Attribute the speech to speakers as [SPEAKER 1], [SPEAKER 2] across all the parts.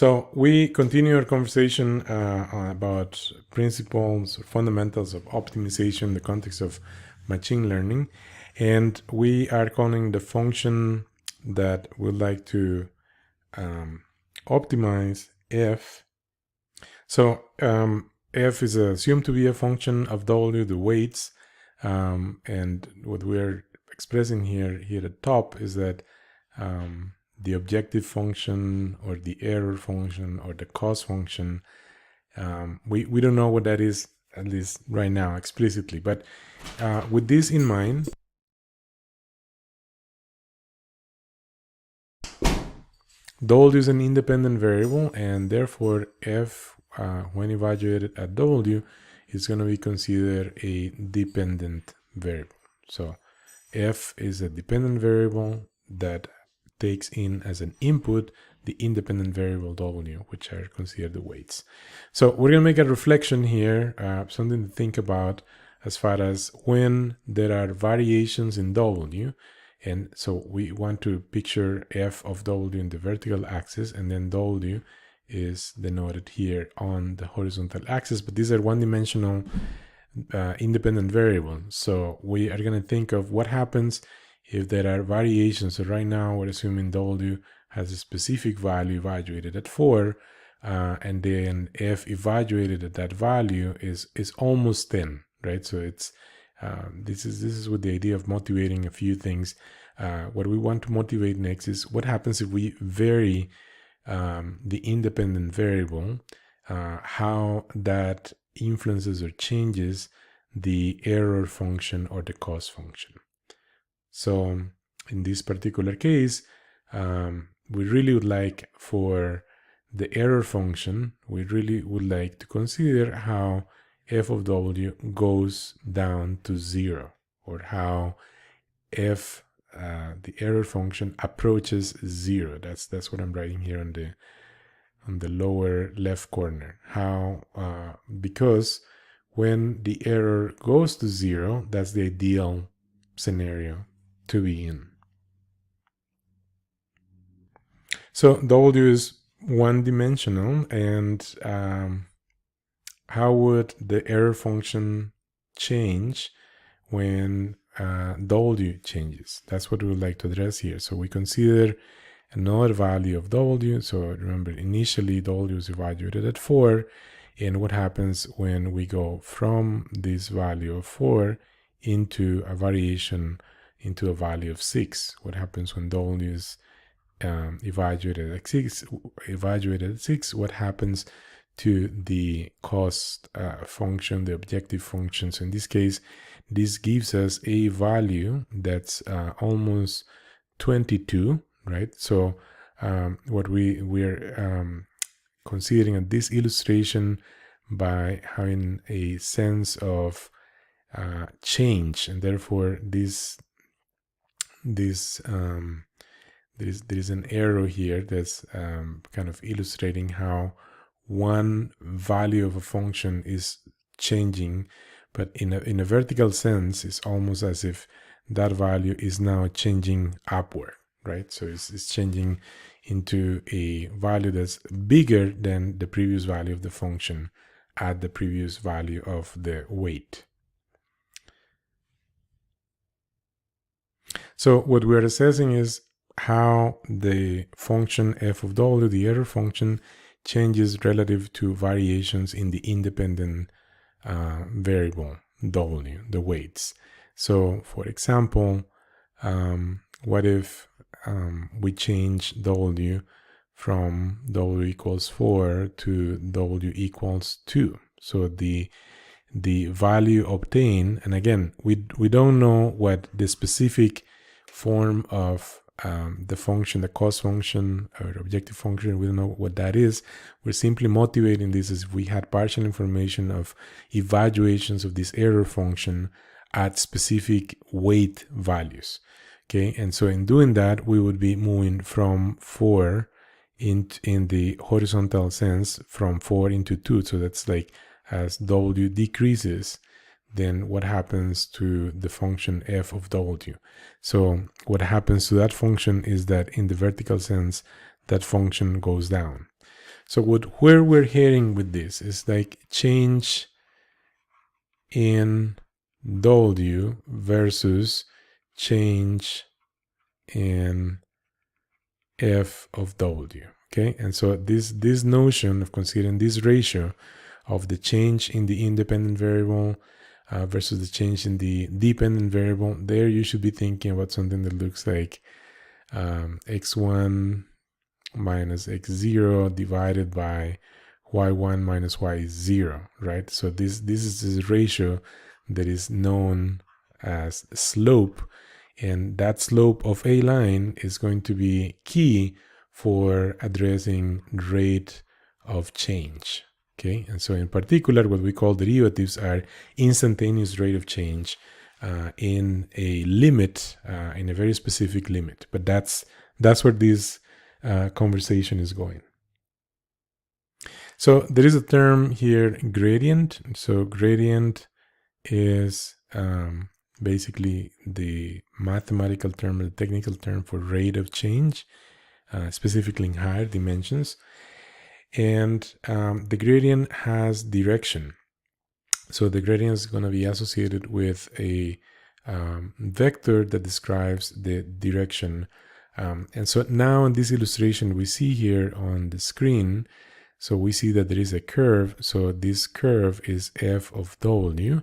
[SPEAKER 1] So we continue our conversation about principles or fundamentals of optimization in the context of machine learning. And we are calling the function that we'd like to optimize f. So f is assumed to be a function of w, the weights. And what we're expressing here at the top is that the objective function or the error function or the cost function, we don't know what that is, at least right now explicitly, but with this in mind, w is an independent variable, and therefore f, when evaluated at w, is going to be considered a dependent variable. So f is a dependent variable that takes in as an input the independent variable w, which are considered the weights. So we're going to make a reflection here, something to think about as far as when there are variations in w. And so we want to picture f of w in the vertical axis, and then w is denoted here on the horizontal axis. But these are one-dimensional independent variables. So we are going to think of what happens if there are variations. So right now we're assuming w has a specific value evaluated at 4, and then f evaluated at that value is almost 10, right? So it's this is with the idea of motivating a few things. What we want to motivate next is what happens if we vary the independent variable, how that influences or changes the error function or the cost function. So in this particular case, we really would like for the error function, we really would like to consider how f of w goes down to 0, or how f, the error function, approaches 0. That's what I'm writing here on the lower left corner. How, because when the error goes to 0, that's the ideal scenario to be in. So w is one-dimensional, and how would the error function change when w changes? That's what we would like to address here. So we consider another value of w. So remember, initially w is evaluated at 4, and what happens when we go from this value of 4 into a variation into a value of 6? What happens when w is evaluated at 6? What happens to the cost function, the objective function? So in this case, this gives us a value that's almost 22, right? So what we're considering at this illustration, by having a sense of change, and therefore there is an arrow here that's kind of illustrating how one value of a function is changing, but in a vertical sense, it's almost as if that value is now changing upward, right? So it's changing into a value that's bigger than the previous value of the function at the previous value of the weight. So what we're assessing is how the function f of w, the error function, changes relative to variations in the independent variable w, the weights. So for example, what if we change w from w equals 4 to w equals 2? So the value obtained, and again, we don't know what the specific form of the function, the cost function or objective function, we don't know what that is. We're simply motivating this as if we had partial information of evaluations of this error function at specific weight values. Okay, and so in doing that, we would be moving from 4 in the horizontal sense, from 4 into 2. So that's like as w decreases, then what happens to the function f of w? So what happens to that function is that in the vertical sense, that function goes down. So where we're heading with this is like change in W versus change in f of W. Okay, and so this notion of considering this ratio of the change in the independent variable versus the change in the dependent variable, there you should be thinking about something that looks like x1 minus x0 divided by y1 minus y0, right? So this is this ratio that is known as slope, and that slope of a line is going to be key for addressing rate of change. Okay, and so in particular, what we call derivatives are instantaneous rate of change in a limit, in a very specific limit. But that's where this conversation is going. So there is a term here, gradient. So gradient is basically the mathematical term, the technical term for rate of change, specifically in higher dimensions. And the gradient has direction. So the gradient is going to be associated with a vector that describes the direction. And so now in this illustration we see here on the screen, so we see that there is a curve. So this curve is f of W,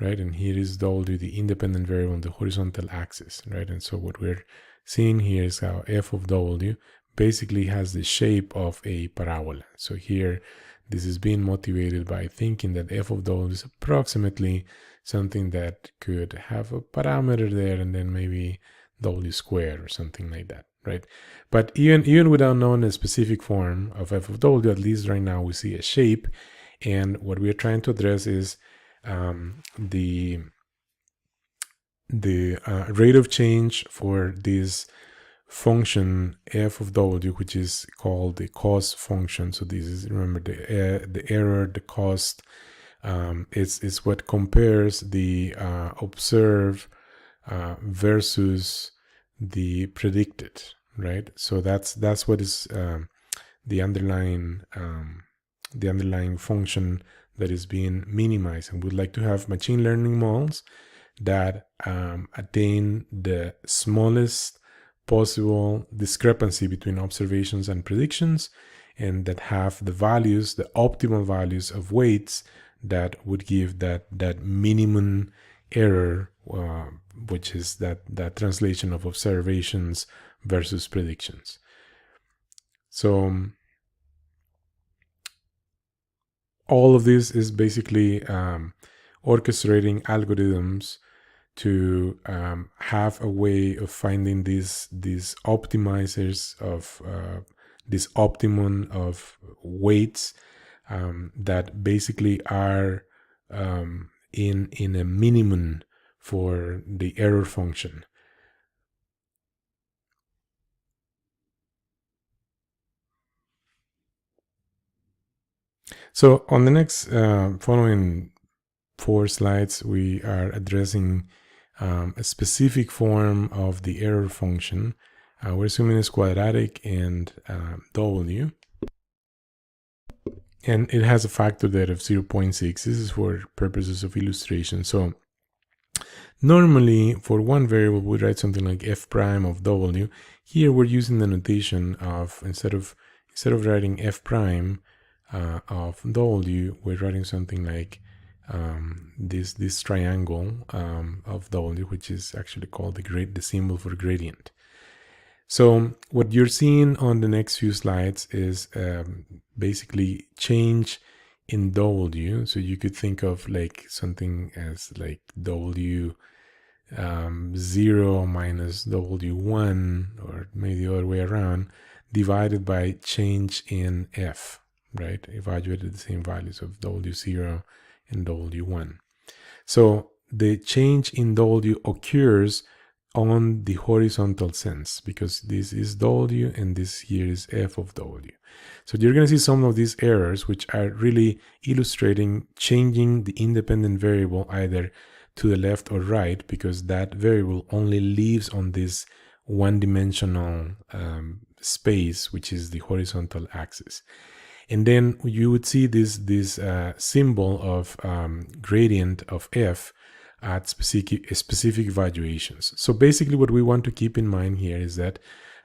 [SPEAKER 1] right? And here is W, the independent variable on the horizontal axis, right? And so what we're seeing here is how f of W basically has the shape of a parabola. So here, this is being motivated by thinking that f of W is approximately something that could have a parameter there and then maybe W squared or something like that, right? But even without knowing a specific form of f of W, at least right now we see a shape, and what we are trying to address is the rate of change for this function f of W, which is called the cost function. So this is, remember, the error, the cost, is what compares the observed versus the predicted, right? So that's what is the underlying function that is being minimized, and we'd like to have machine learning models that attain the smallest possible discrepancy between observations and predictions, and that have the values, the optimal values of weights that would give that minimum error, which is that translation of observations versus predictions. So all of this is basically orchestrating algorithms to have a way of finding these optimizers of this optimum of weights that basically are in a minimum for the error function. So on the next following 4 slides, we are addressing a specific form of the error function. We're assuming it's quadratic and W, and it has a factor there of 0.6. This is for purposes of illustration. So normally for one variable we write something like f prime of W. Here we're using the notation of instead of writing f prime of W, we're writing something like this triangle of W, which is actually called the symbol for gradient. So what you're seeing on the next few slides is basically change in W. So you could think of like something as like W 0 minus W1, or maybe the other way around, divided by change in F, right? Evaluated the same values of W0 and W1. So the change in W occurs on the horizontal sense, because this is W and this here is f of W. So you're going to see some of these errors, which are really illustrating changing the independent variable either to the left or right, because that variable only lives on this one-dimensional space, which is the horizontal axis. And then you would see this symbol of gradient of f at specific evaluations. So basically what we want to keep in mind here is that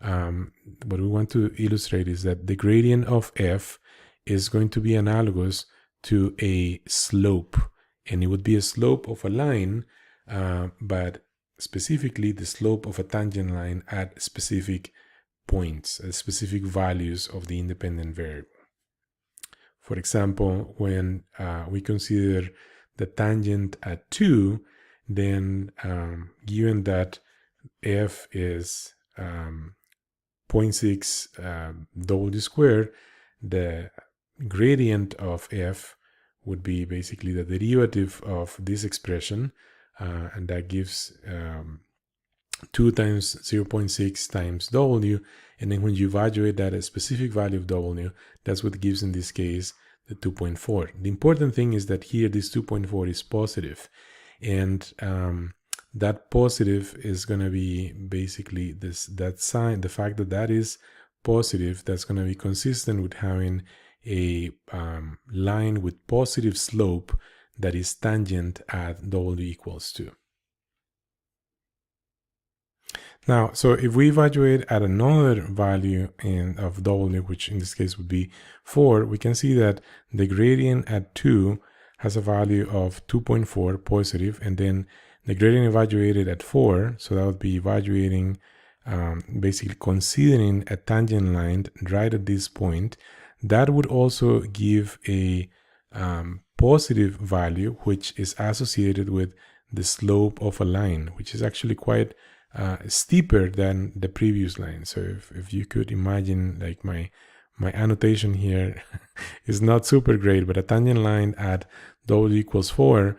[SPEAKER 1] what we want to illustrate is that the gradient of f is going to be analogous to a slope, and it would be a slope of a line, but specifically the slope of a tangent line at specific points, at specific values of the independent variable. For example, when we consider the tangent at 2, then given that f is 0.6 w squared, the gradient of f would be basically the derivative of this expression, and that gives 2 times 0.6 times w, and then when you evaluate that at a specific value of w, that's what gives in this case the 2.4. The important thing is that here this 2.4 is positive, and that positive is going to be basically that sign, the fact that that is positive, that's going to be consistent with having a line with positive slope that is tangent at w equals 2. Now, so if we evaluate at another value of w, which in this case would be 4, we can see that the gradient at 2 has a value of 2.4 positive, and then the gradient evaluated at 4, so that would be evaluating, basically considering a tangent line right at this point, that would also give a positive value, which is associated with the slope of a line, which is actually quite steeper than the previous line. So if you could imagine, like my annotation here is not super great, but a tangent line at w equals 4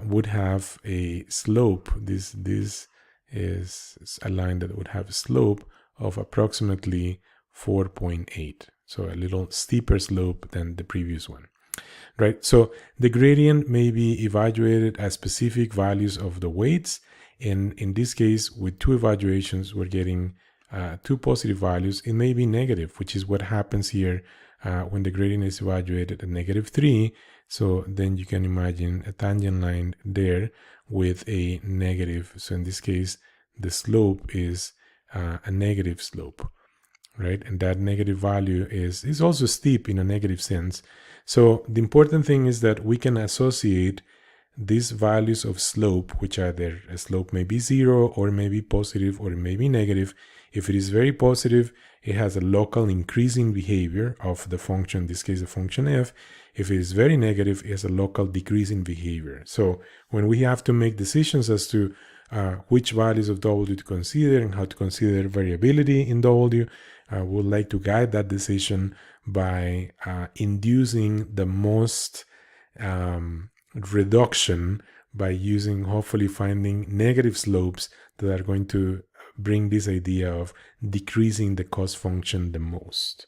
[SPEAKER 1] would have a slope. This is a line that would have a slope of approximately 4.8. So a little steeper slope than the previous one, right? So the gradient may be evaluated at specific values of the weights. And in this case, with 2 evaluations, we're getting 2 positive values. It may be negative, which is what happens here when the gradient is evaluated at -3. So then you can imagine a tangent line there with a negative. So in this case, the slope is a negative slope, right? And that negative value is also steep in a negative sense. So the important thing is that we can associate these values of slope, which are there. A slope may be 0, or may be positive, or it may be negative. If it is very positive, it has a local increasing behavior of the function, in this case the function f. If it is very negative, it has a local decreasing behavior. So when we have to make decisions as to which values of w to consider and how to consider variability in w, we would like to guide that decision by inducing the most reduction by using, hopefully finding negative slopes that are going to bring this idea of decreasing the cost function the most.